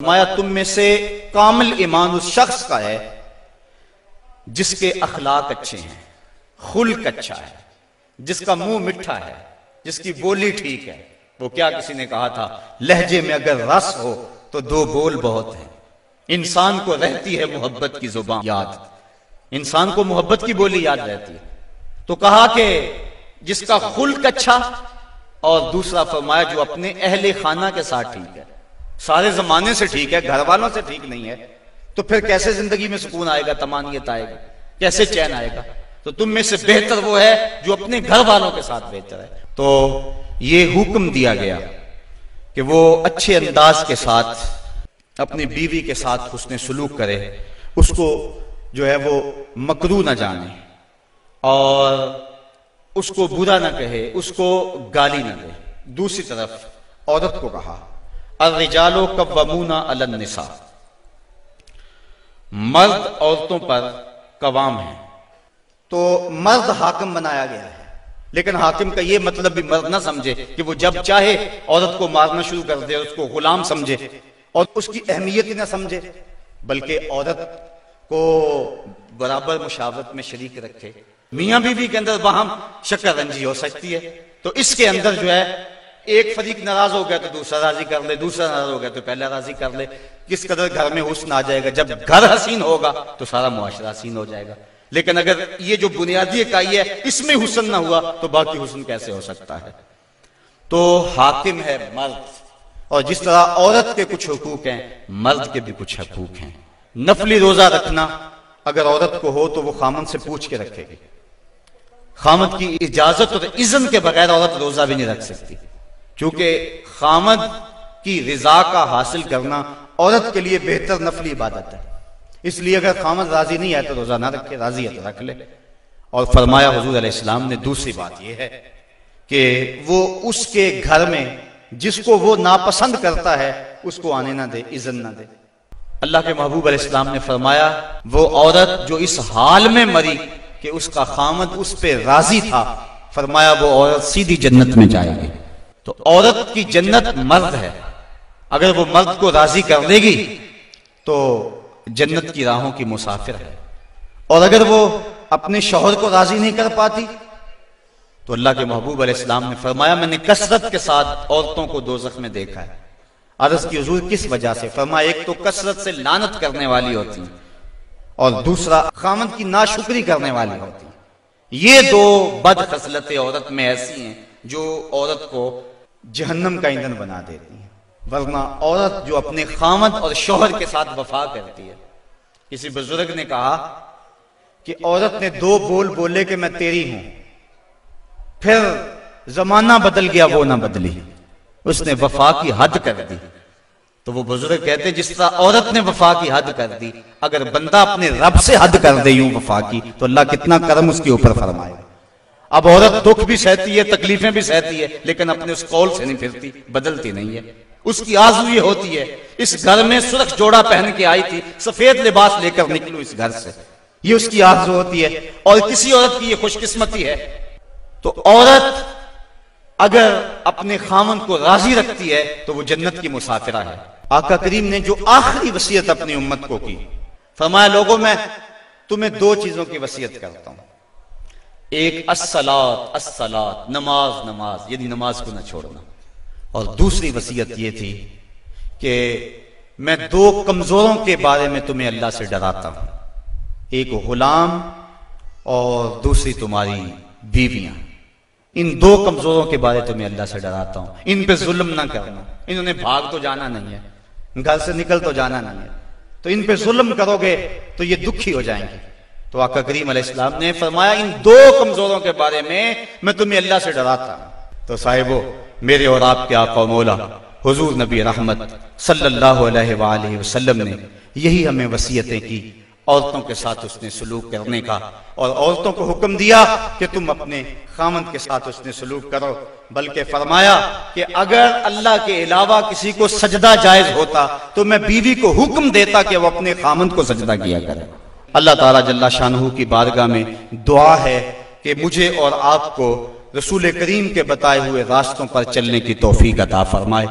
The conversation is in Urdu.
فرمایا تم میں سے کامل ایمان اس شخص کا ہے جس کے اخلاق اچھے ہیں، خلق اچھا ہے، جس کا منہ میٹھا ہے، جس کی بولی ٹھیک ہے۔ وہ کیا کسی نے کہا تھا، لہجے میں اگر رس ہو تو دو بول بہت ہیں۔ انسان کو رہتی ہے محبت کی زبان یاد، انسان کو محبت کی بولی یاد رہتی ہے۔ تو کہا کہ جس کا خلق اچھا، اور دوسرا فرمایا جو اپنے اہل خانہ کے ساتھ ٹھیک ہے، سارے زمانے سے ٹھیک ہے، گھر والوں سے ٹھیک نہیں ہے، تو پھر کیسے زندگی میں سکون آئے گا، طمانینت آئے گا، کیسے چین آئے گا؟ تو تم میں سے بہتر وہ ہے جو اپنے گھر والوں کے ساتھ بہتر ہے۔ تو یہ حکم دیا گیا کہ وہ اچھے انداز کے ساتھ اپنی بیوی کے ساتھ حسن سلوک کرے، اس کو جو ہے وہ مکروہ نہ جانے، اور اس کو برا نہ کہے، اس کو گالی نہ دے۔ دوسری طرف عورت کو کہا الرجال قوامون علی النساء، مرد عورتوں پر قوام ہیں۔ تو مرد حاکم بنایا گیا ہے، لیکن حاکم کا یہ مطلب بھی مرد نہ سمجھے کہ وہ جب چاہے عورت کو مارنا شروع کر دے، اس کو غلام سمجھے اور اس کی اہمیت ہی نہ سمجھے، بلکہ عورت کو برابر مشاورت میں شریک رکھے۔ میاں بیوی کے اندر باہم شکر رنجی ہو سکتی ہے، تو اس کے اندر جو ہے ایک فریق ناراض ہو گیا تو دوسرا راضی کر لے، دوسرا ناراض ہو گیا تو پہلا راضی کر لے۔ کس قدر گھر میں حسن آ جائے گا، جب گھر حسین ہوگا تو سارا معاشرہ حسین ہو جائے گا۔ لیکن اگر یہ جو بنیادی اکائی ہے اس میں حسن نہ ہوا تو باقی حسن کیسے ہو سکتا ہے؟ تو حاکم ہے مرد، اور جس طرح عورت کے کچھ حقوق ہیں، مرد کے بھی کچھ حقوق ہیں۔ نفلی روزہ رکھنا اگر عورت کو ہو تو وہ خامن سے پوچھ کے رکھے گی، خامد کی اجازت اور اذن کے بغیر عورت روزہ بھی نہیں رکھ سکتی، کیونکہ خامد کی رضا کا حاصل کرنا عورت کے لیے بہتر نفلی عبادت ہے۔ اس لیے اگر خامد راضی نہیں ہے تو روزہ نہ رکھے، راضی ہے تو رکھ لے۔ اور فرمایا حضور علیہ السلام نے دوسری بات یہ ہے کہ وہ اس کے گھر میں جس کو وہ ناپسند کرتا ہے اس کو آنے نہ دے، اذن نہ دے۔ اللہ کے محبوب علیہ السلام نے فرمایا وہ عورت جو اس حال میں مری کہ اس کا خامد اس پہ راضی تھا، فرمایا وہ عورت سیدھی جنت میں جائے گی۔ تو عورت کی جنت مرد ہے، اگر وہ مرد کو راضی کر دے گی تو جنت کی راہوں کی مسافر ہے، اور اگر وہ اپنے شوہر کو راضی نہیں کر پاتی تو اللہ کے محبوب علیہ السلام نے فرمایا میں نے کثرت کے ساتھ عورتوں کو دوزخ میں دیکھا ہے۔ عرض کی حضور کس وجہ سے؟ فرمایا ایک تو کثرت سے لعنت کرنے والی ہوتی ہیں، اور دوسرا خامد کی ناشکری کرنے والی ہوتی ہیں۔ یہ دو بد خصلتیں عورت میں ایسی ہیں جو عورت کو جہنم کا ایندھن بنا دیتی ہیں۔ ورنہ عورت جو اپنے خامد اور شوہر کے ساتھ وفا کرتی ہے، کسی بزرگ نے کہا کہ عورت نے دو بول بولے کہ میں تیری ہوں، پھر زمانہ بدل گیا وہ نہ بدلی، اس نے وفا کی حد کر دی۔ تو وہ بزرگ کہتے ہیں جس طرح عورت نے وفا کی حد کر دی، اگر بندہ اپنے رب سے حد کر دے یوں وفا کی تو اللہ کتنا کرم اس کے اوپر فرمائے۔ اب عورت دکھ بھی سہتی ہے، تکلیفیں بھی سہتی ہے، لیکن اپنے اس قول سے نہیں پھرتی، بدلتی نہیں ہے۔ اس کی آرزو یہ ہوتی ہے اس گھر میں سرخ جوڑا پہن کے آئی تھی، سفید لباس لے کر نکلوں اس گھر سے، یہ اس کی آرزو ہوتی ہے۔ اور کسی عورت کی یہ خوش قسمتی ہے۔ تو عورت اگر اپنے خامن کو راضی رکھتی ہے تو وہ جنت کی مسافرہ ہے۔ آقا کریم نے جو آخری وصیت اپنی امت کو کی، فرمایا لوگوں میں تمہیں دو چیزوں کی وصیت کرتا ہوں، ایک الصلاۃ الصلاۃ، نماز نماز، یعنی نماز کو نہ چھوڑنا، اور دوسری وصیت یہ تھی کہ میں دو کمزوروں کے بارے میں تمہیں اللہ سے ڈراتا ہوں، ایک غلام اور دوسری تمہاری بیویاں۔ ان دو کمزوروں کے بارے تمہیں اللہ سے ڈراتا ہوں، ان پہ ظلم نہ کرنا، انہوں نے بھاگ تو جانا نہیں ہے، گھر سے نکل تو جانا نہیں ہے، تو ان پہ ظلم کرو گے تو یہ دکھی ہو جائیں گے۔ تو آقا کریم علیہ السلام نے فرمایا ان دو کمزوروں کے بارے میں تمہیں اللہ سے ڈراتا ہوں۔ تو صاحبو، میرے اور آپ کے آقا و مولا حضور نبی رحمت صلی اللہ علیہ وآلہ وسلم نے یہی ہمیں وصیتیں کی، عورتوں کے ساتھ اس نے سلوک کرنے کا، اور عورتوں کو حکم دیا کہ تم اپنے خامند کے ساتھ اس نے سلوک کرو، بلکہ فرمایا کہ اگر اللہ کے علاوہ کسی کو سجدہ جائز ہوتا تو میں بیوی کو حکم دیتا کہ وہ اپنے خامند کو سجدہ کیا کرے۔ اللہ تعالیٰ جل شانہ کی بارگاہ میں دعا ہے کہ مجھے اور آپ کو رسول کریم کے بتائے ہوئے راستوں پر چلنے کی توفیق عطا فرمائے۔